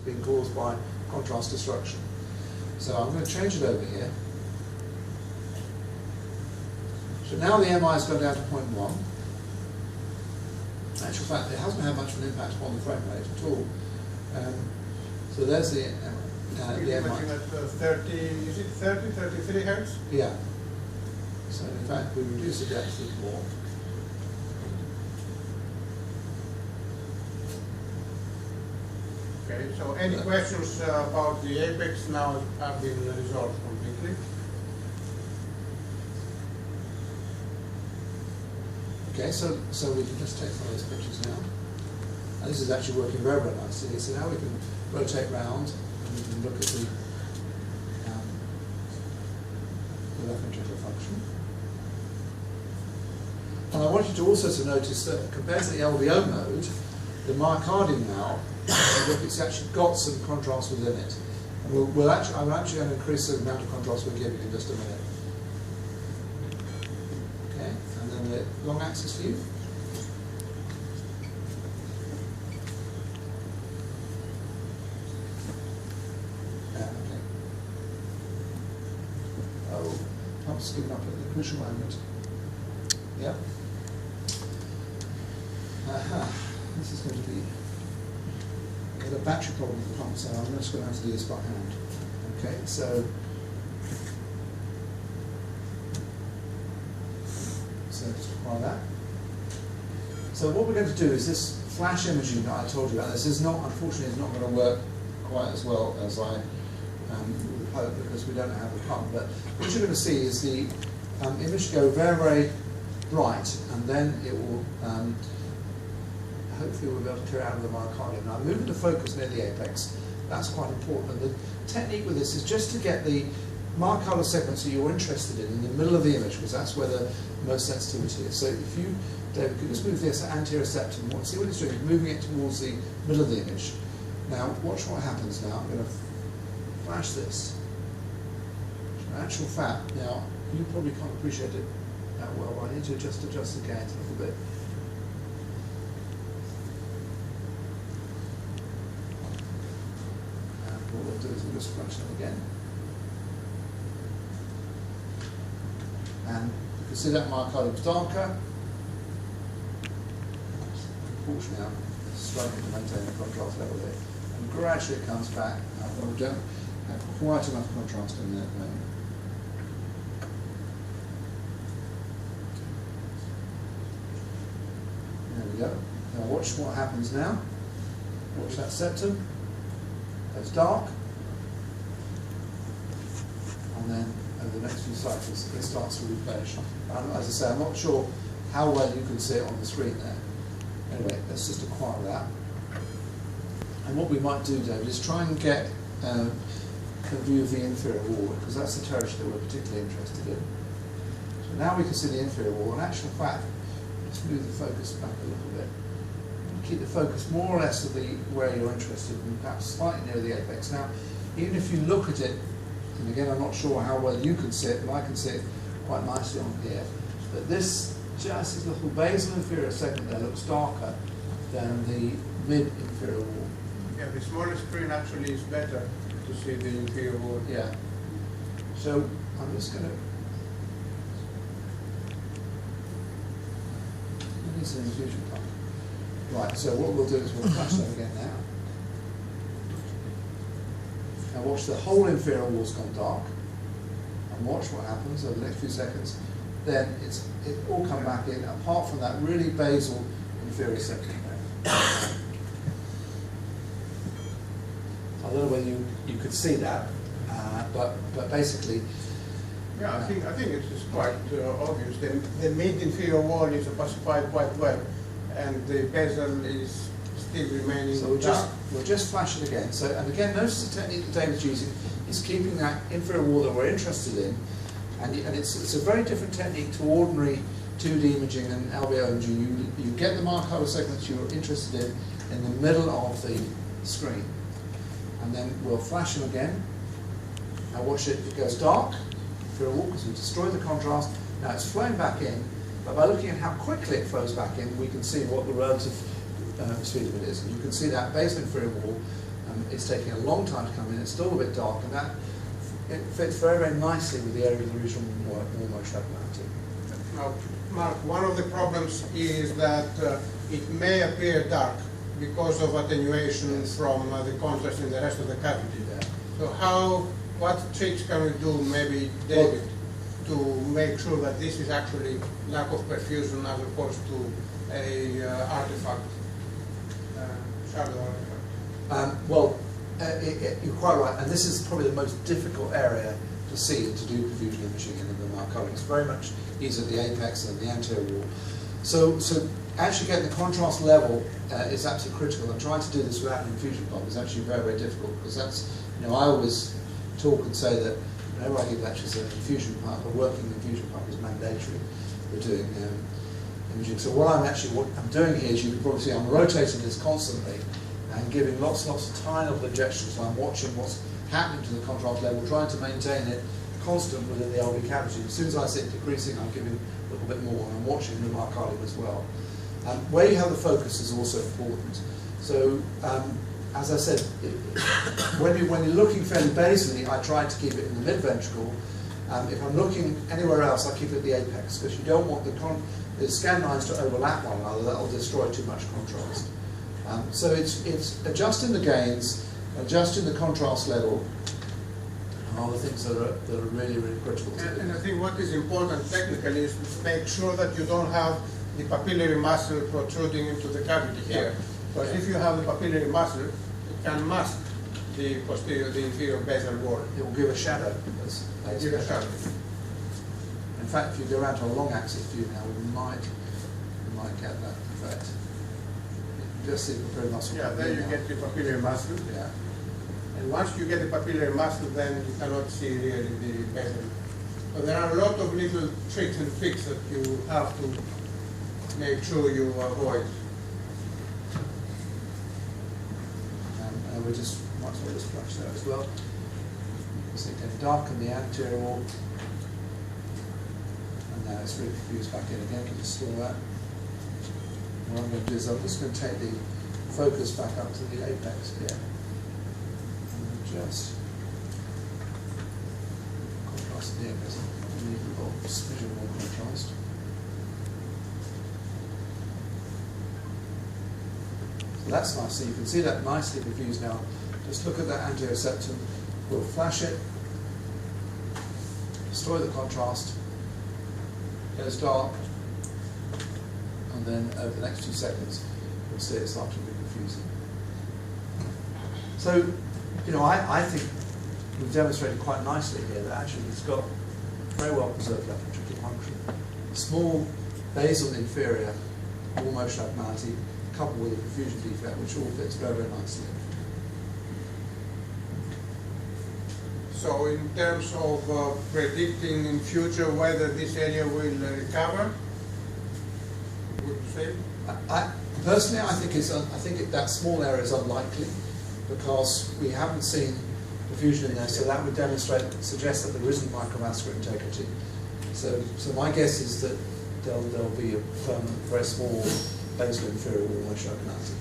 being caused by contrast destruction. So I'm going to change it over here. So now the MI has gone down to 0.1. In actual fact, it hasn't had much of an impact upon the frame rate at all. So there's the MI. You're imaging at 30, is it 30, 33 hertz? Yeah. So in fact, we reduce the depth a little more. Okay, so any questions about the apex now have been resolved completely? Okay, so we can just take some of those pictures now. And this is actually working very, very nicely. So now we can rotate round and we can look at the left ventricular function. And I want you to also to notice that compared to the LVO mode, the myocardium now, look, it's actually got some contrast within it. And I'm actually going to increase the amount of contrast we're giving in just a minute. Okay, and then the long axis view. Okay. Oh, pump's giving up at the crucial moment. Yep. This is going to be a battery problem with the pump, so I'm just going to have to do this by hand. Okay, so just apply that. So what we're going to do is this flash imaging that I told you about. This is not, unfortunately, is not going to work quite as well as I would hope because we don't have the pump. But what you're going to see is the image go very, very bright, and then it will. Hopefully we'll be able to clear out of the myocardium. Now moving the focus near the apex, that's quite important. And the technique with this is just to get the myocardial segments that you're interested in the middle of the image, because that's where the most sensitivity is. So if you, David, could just move this anterior septum, see what it's doing, moving it towards the middle of the image. Now watch what happens now. I'm going to flash this. In actual fact, now you probably can't appreciate it that well. I need to just adjust the gains a little bit. What we'll do is we'll just flash that again. And you can see that myocardium is darker. Unfortunately, I'm struggling to maintain the contrast level there. And gradually it comes back. We don't have quite enough contrast in there at the moment. There we go. Now watch what happens now. Watch that septum. It's dark, and then over the next few cycles it starts to replenish. As I say, I'm not sure how well you can see it on the screen there. Anyway, let's just acquire that. And what we might do, David, is try and get a view of the inferior wall, because that's the territory that we're particularly interested in. So now we can see the inferior wall. In actual fact, let's move the focus back a little bit. Keep the focus more or less of where you're interested, and perhaps slightly near the apex. Now, even if you look at it, and again, I'm not sure how well you can see it, but I can see it quite nicely on here, but this little basal inferior segment there looks darker than the mid-inferior wall. Yeah, the smaller screen actually is better to see the inferior wall. Yeah. So, I'm just going to... This is an infusion pump. Right, so what we'll do is we'll flash that again now. Now watch, the whole inferior wall's gone dark. And watch what happens over the next few seconds. Then it all come back in, apart from that really basal inferior septum there. I don't know whether you could see that, but basically... Yeah, I think it's quite obvious. The mid-inferior wall is opacified quite well, and the basal is still remaining so dark. We'll just flash it again. So, and again, notice the technique that David's using is keeping that inferior wall that we're interested in, and it's a very different technique to ordinary 2D imaging and LVO imaging. You get the myocardial segments you're interested in the middle of the screen, and then we'll flash them again. Now watch it, it goes dark, inferior wall, because we've destroyed the contrast. Now it's flowing back in, but by looking at how quickly it flows back in, we can see what the relative speed of it is. And you can see that basal inferior wall It's taking a long time to come in, it's still a bit dark, and that it fits very, very nicely with the area of the regional warm-moist abnormality. Now, Mark, one of the problems is that it may appear dark because of attenuation from the contrast in the rest of the cavity. Yeah. So what tricks can we do, maybe David, to make sure that this is actually lack of perfusion as opposed to a artifact, shadow artifact? You're quite right, and this is probably the most difficult area to see and to do perfusion imaging in the Marconi. It's very much easier at the apex and the anterior wall. So actually getting the contrast level is absolutely critical, and trying to do this without an infusion pump is actually very, very difficult, because that's, I always talk and say that whenever I give lectures, an infusion pump, a working infusion pump is mandatory for doing imaging. So what I'm doing here is, you can probably see I'm rotating this constantly and giving lots of tiny little injections. So I'm watching what's happening to the contrast level, trying to maintain it constant within the LV cavity. As soon as I see it decreasing, I'm giving a little bit more, and I'm watching the myocardium as well. Where you have the focus is also important. So, as I said, when you're looking fairly basally, I try to keep it in the mid-ventricle. If I'm looking anywhere else, I keep it at the apex, because you don't want the scan lines to overlap one another. That will destroy too much contrast. So it's adjusting the gains, adjusting the contrast level, are the things that are really, really critical to do. And I think what is important technically is to make sure that you don't have the papillary muscle protruding into the cavity here. Because if you have the papillary muscle, it can mask the inferior basal wall. It will give a shadow. Give a shadow. In fact, if you go around to a long axis view now, we might get that effect. Just see the papillary muscle. Yeah, there you get the papillary muscle. Yeah. And once you get the papillary muscle, then you cannot see really the basal. But there are a lot of little tricks and tricks that you have to make sure you avoid. And we just might as well just flash there as well. So it can darken the anterior wall. And now it's refused back in again. Can you store that? What I'm going to do is I'm just going to take the focus back up to the apex here. And just contrast the apex. We need a little smidgen more contrast. So that's nice. So you can see that nicely diffused now. Just look at that anterior septum. We'll flash it, destroy the contrast, goes dark, and then over the next few seconds we'll see it start to be diffusing. So, I think we've demonstrated quite nicely here that actually it's got very well preserved left ventricular function. Small basal inferior warm-motion abnormality coupled with a perfusion defect, which all fits very, very nicely. So in terms of predicting in future whether this area will recover, would you say? Personally, I think that small area is unlikely, because we haven't seen diffusion in there, so that would suggest that there isn't microvascular integrity. So my guess is that there'll be a permanent, very small basal inferior warm-motion abnormality.